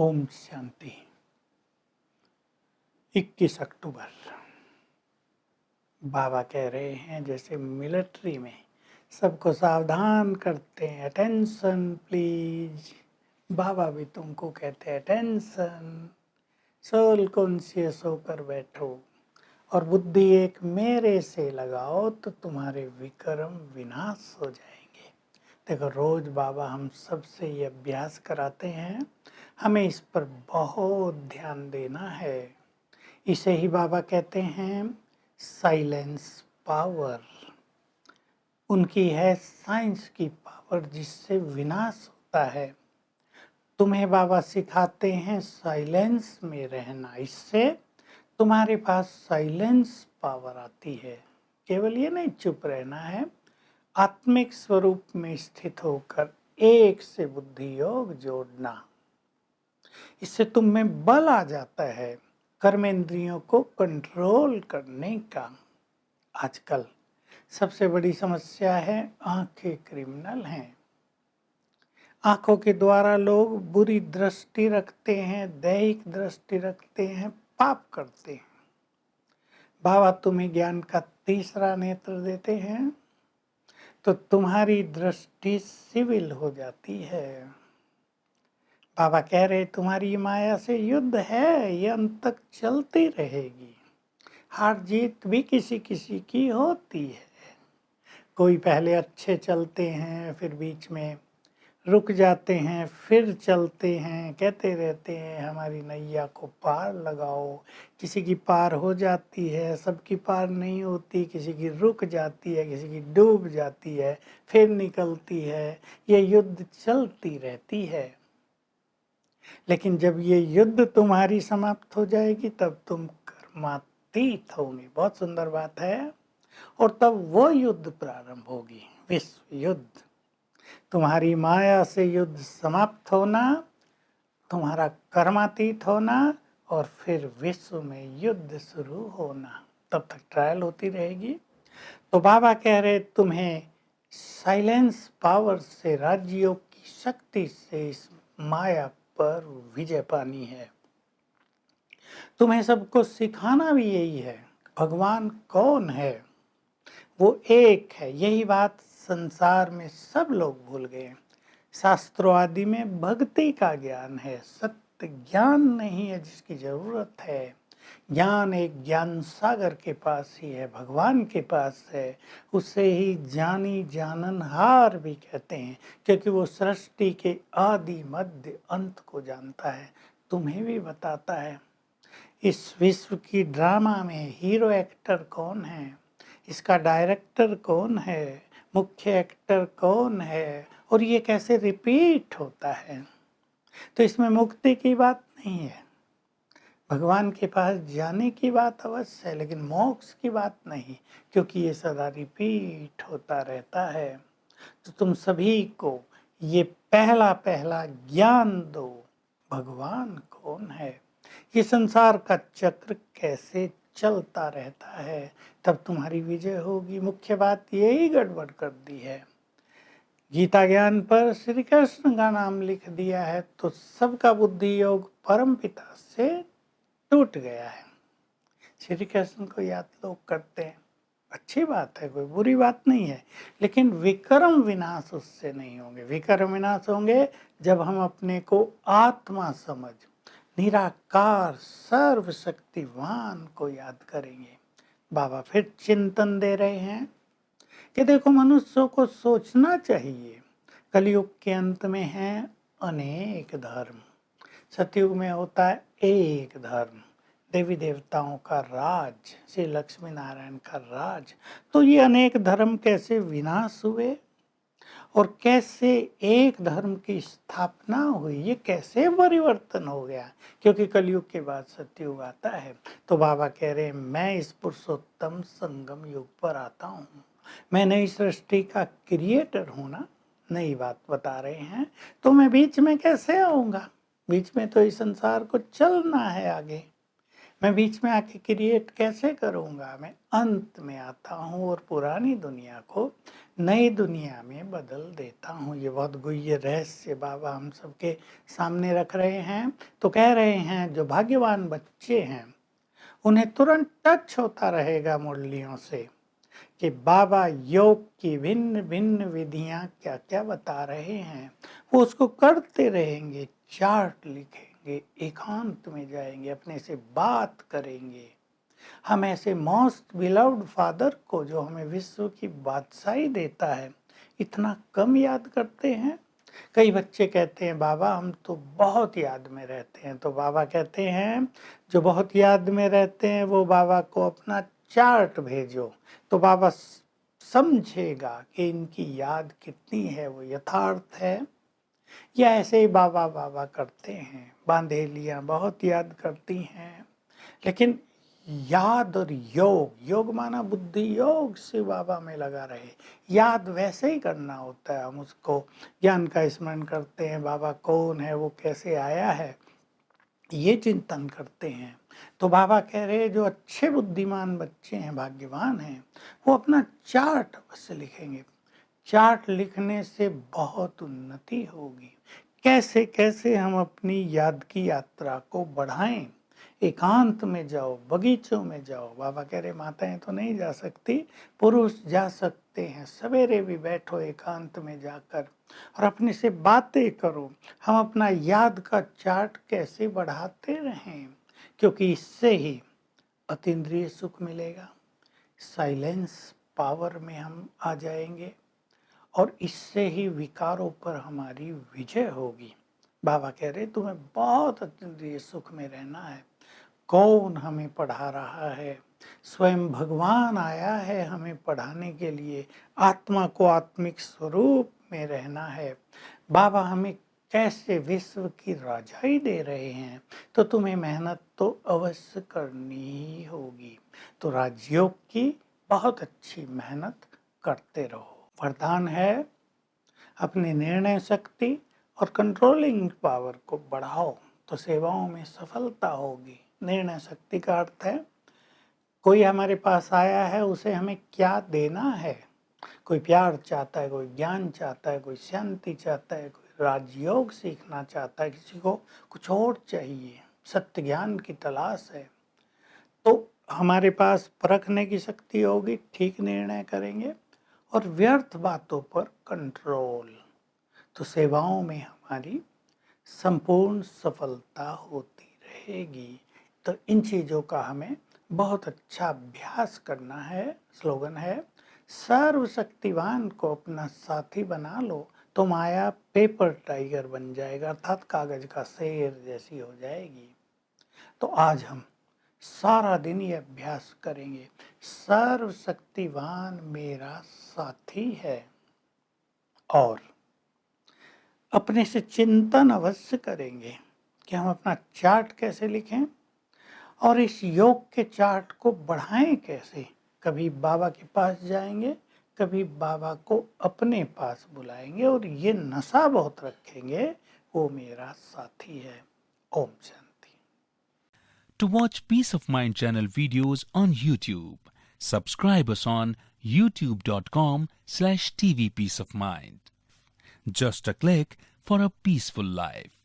ओम शांति। 21 अक्टूबर बाबा कह रहे हैं जैसे मिलिट्री में सबको सावधान करते हैं, अटेंशन प्लीज। बाबा भी तुमको कहते हैं अटेंशन, सोल कॉन्शियस होकर बैठो और बुद्धि एक मेरे से लगाओ तो तुम्हारे विक्रम विनाश हो जाएंगे। देखो, रोज बाबा हम सबसे ये अभ्यास कराते हैं, हमें इस पर बहुत ध्यान देना है। इसे ही बाबा कहते हैं साइलेंस पावर। उनकी है साइंस की पावर जिससे विनाश होता है। तुम्हें बाबा सिखाते हैं साइलेंस में रहना, इससे तुम्हारे पास साइलेंस पावर आती है। केवल ये नहीं चुप रहना है, आत्मिक स्वरूप में स्थित होकर एक से बुद्धि योग जोड़ना, इससे तुम में बल आ जाता है कर्मेंद्रियों को कंट्रोल करने का। आजकल सबसे बड़ी समस्या है आंखें क्रिमिनल हैं। आंखों के द्वारा लोग बुरी दृष्टि रखते हैं, दैहिक दृष्टि रखते हैं, पाप करते हैं। बाबा तुम्हें ज्ञान का तीसरा नेत्र देते हैं तो तुम्हारी दृष्टि सिविल हो जाती है। बाबा कह रहे तुम्हारी माया से युद्ध है, ये अंत तक चलती रहेगी। हार जीत भी किसी किसी की होती है। कोई पहले अच्छे चलते हैं, फिर बीच में रुक जाते हैं, फिर चलते हैं, कहते रहते हैं हमारी नैया को पार लगाओ। किसी की पार हो जाती है, सबकी पार नहीं होती, किसी की रुक जाती है, किसी की डूब जाती है, फिर निकलती है। ये युद्ध चलती रहती है। लेकिन जब ये युद्ध तुम्हारी समाप्त हो जाएगी तब तुम कर्मातीत होंगे। बहुत सुंदर बात है। और तब वो युद्ध प्रारंभ होगी, विश्व युद्ध। तुम्हारी माया से युद्ध समाप्त होना, तुम्हारा कर्मातीत होना और फिर विश्व में युद्ध शुरू होना। तब तक ट्रायल होती रहेगी। तो बाबा कह रहे तुम्हें साइलेंस पावर से, राज्यों की शक्ति से इस माया पर विजय पानी है। तुम्हें सबको सिखाना भी यही है। भगवान कौन है? वो एक है। यही बात संसार में सब लोग भूल गए। शास्त्रों आदि में भक्ति का ज्ञान है, सत्य ज्ञान नहीं है जिसकी जरूरत है। ज्ञान एक ज्ञान सागर के पास ही है, भगवान के पास है। उसे ही जानी जाननहार भी कहते हैं, क्योंकि वो सृष्टि के आदि मध्य अंत को जानता है, तुम्हें भी बताता है। इस विश्व की ड्रामा में हीरो एक्टर कौन है, इसका डायरेक्टर कौन है, मुख्य एक्टर कौन है और ये कैसे रिपीट होता है। तो इसमें मुक्ति की बात नहीं है, भगवान के पास जाने की बात अवश्य है, लेकिन मोक्ष की बात नहीं, क्योंकि ये सदा रिपीट होता रहता है। तो तुम सभी को ये पहला पहला ज्ञान दो, भगवान कौन है, ये संसार का चक्र कैसे चलता रहता है, तब तुम्हारी विजय होगी। मुख्य बात यही गड़बड़ कर दी है। गीता ज्ञान पर श्री कृष्ण का नाम लिख दिया है तो सबका बुद्धि योग परम पिता से टूट गया है। श्री कृष्ण को याद लोग करते हैं, अच्छी बात है, कोई बुरी बात नहीं है, लेकिन विक्रम विनाश उससे नहीं होंगे। विक्रम विनाश होंगे जब हम अपने को आत्मा समझ निराकार सर्वशक्तिवान को याद करेंगे। बाबा फिर चिंतन दे रहे हैं कि देखो, मनुष्यों को सोचना चाहिए। कलयुग के अंत में है अनेक धर्म, सतयुग में होता है एक धर्म, देवी देवताओं का राज, श्री लक्ष्मी नारायण का राज। तो ये अनेक धर्म कैसे विनाश हुए और कैसे एक धर्म की स्थापना हुई, ये कैसे परिवर्तन हो गया, क्योंकि कलयुग के बाद सतयुग आता है। तो बाबा कह रहे हैं मैं इस पुरुषोत्तम संगम युग पर आता हूँ, मैं नई सृष्टि का क्रिएटर हूँ ना, नई बात बता रहे हैं। तो मैं बीच में कैसे आऊँगा, बीच में तो इस संसार को चलना है आगे। मैं बीच में आके क्रिएट कैसे करूँगा? मैं अंत में आता हूँ और पुरानी दुनिया को नई दुनिया में बदल देता हूँ। ये बहुत गुह्य रहस्य बाबा हम सबके सामने रख रहे हैं। तो कह रहे हैं जो भाग्यवान बच्चे हैं उन्हें तुरंत टच होता रहेगा मुरलियों से कि बाबा योग की भिन्न भिन्न विधियां क्या क्या बता रहे हैं। वो उसको करते रहेंगे, चार्ट लिखेंगे, एकांत में जाएंगे, अपने से बात करेंगे। हम ऐसे मोस्ट बिलव्ड फादर को, जो हमें विश्व की बादशाही देता है, इतना कम याद करते हैं। कई बच्चे कहते हैं बाबा हम तो बहुत याद में रहते हैं। तो बाबा कहते हैं जो बहुत याद में रहते हैं वो बाबा को अपना चार्ट भेजो, तो बाबा समझेगा कि इनकी याद कितनी है, वो यथार्थ है या ऐसे ही बाबा बाबा करते हैं। बांधेलियाँ बहुत याद करती हैं, लेकिन याद और योग, योग माना बुद्धि योग से बाबा में लगा रहे। याद वैसे ही करना होता है, हम उसको ज्ञान का स्मरण करते हैं, बाबा कौन है, वो कैसे आया है, ये चिंतन करते हैं। तो बाबा कह रहे हैं जो अच्छे बुद्धिमान बच्चे हैं, भाग्यवान हैं, वो अपना चार्ट अवश्य लिखेंगे। चार्ट लिखने से बहुत उन्नति होगी। कैसे कैसे हम अपनी याद की यात्रा को बढ़ाएं। एकांत में जाओ, बगीचों में जाओ। बाबा कह रहे माताएं तो नहीं जा सकती, पुरुष जा सकते हैं। सवेरे भी बैठो एकांत में जाकर और अपने से बातें करो। हम अपना याद का चार्ट कैसे बढ़ाते रहें, क्योंकि इससे ही अतीन्द्रिय सुख मिलेगा। साइलेंस पावर में हम आ जाएंगे और इससे ही विकारों पर हमारी विजय होगी। बाबा कह रहे तुम्हें बहुत अतीन्द्रिय सुख में रहना है। कौन हमें पढ़ा रहा है? स्वयं भगवान आया है हमें पढ़ाने के लिए। आत्मा को आत्मिक स्वरूप में रहना है। बाबा हमें कैसे विश्व की राजाई दे रहे हैं, तो तुम्हें मेहनत तो अवश्य करनी ही होगी। तो राजयोग की बहुत अच्छी मेहनत करते रहो। वरदान है अपनी निर्णय शक्ति और कंट्रोलिंग पावर को बढ़ाओ तो सेवाओं में सफलता होगी। निर्णय शक्ति का अर्थ है कोई हमारे पास आया है, उसे हमें क्या देना है। कोई प्यार चाहता है, कोई ज्ञान चाहता है, कोई शांति चाहता है, कोई राजयोग सीखना चाहता है, किसी को कुछ और चाहिए, सत्य ज्ञान की तलाश है। तो हमारे पास परखने की शक्ति होगी, ठीक निर्णय करेंगे और व्यर्थ बातों पर कंट्रोल, तो सेवाओं में हमारी संपूर्ण सफलता होती रहेगी। तो इन चीज़ों का हमें बहुत अच्छा अभ्यास करना है। स्लोगन है सर्वशक्तिवान को अपना साथी बना लो तो माया पेपर टाइगर बन जाएगा, अर्थात कागज का शेर जैसी हो जाएगी। तो आज हम सारा दिन ये अभ्यास करेंगे, सर्वशक्तिवान मेरा साथी है। और अपने से चिंतन अवश्य करेंगे कि हम अपना चार्ट कैसे लिखें और इस योग के चार्ट को बढ़ाएं कैसे। कभी बाबा के पास जाएंगे, कभी बाबा को अपने पास बुलाएंगे और ये नशा बहुत रखेंगे, वो मेरा साथी है। Om Shanti. To watch Peace of Mind channel videos on YouTube, subscribe us on youtube.com/tvpeaceofmind. Just a click for a peaceful life.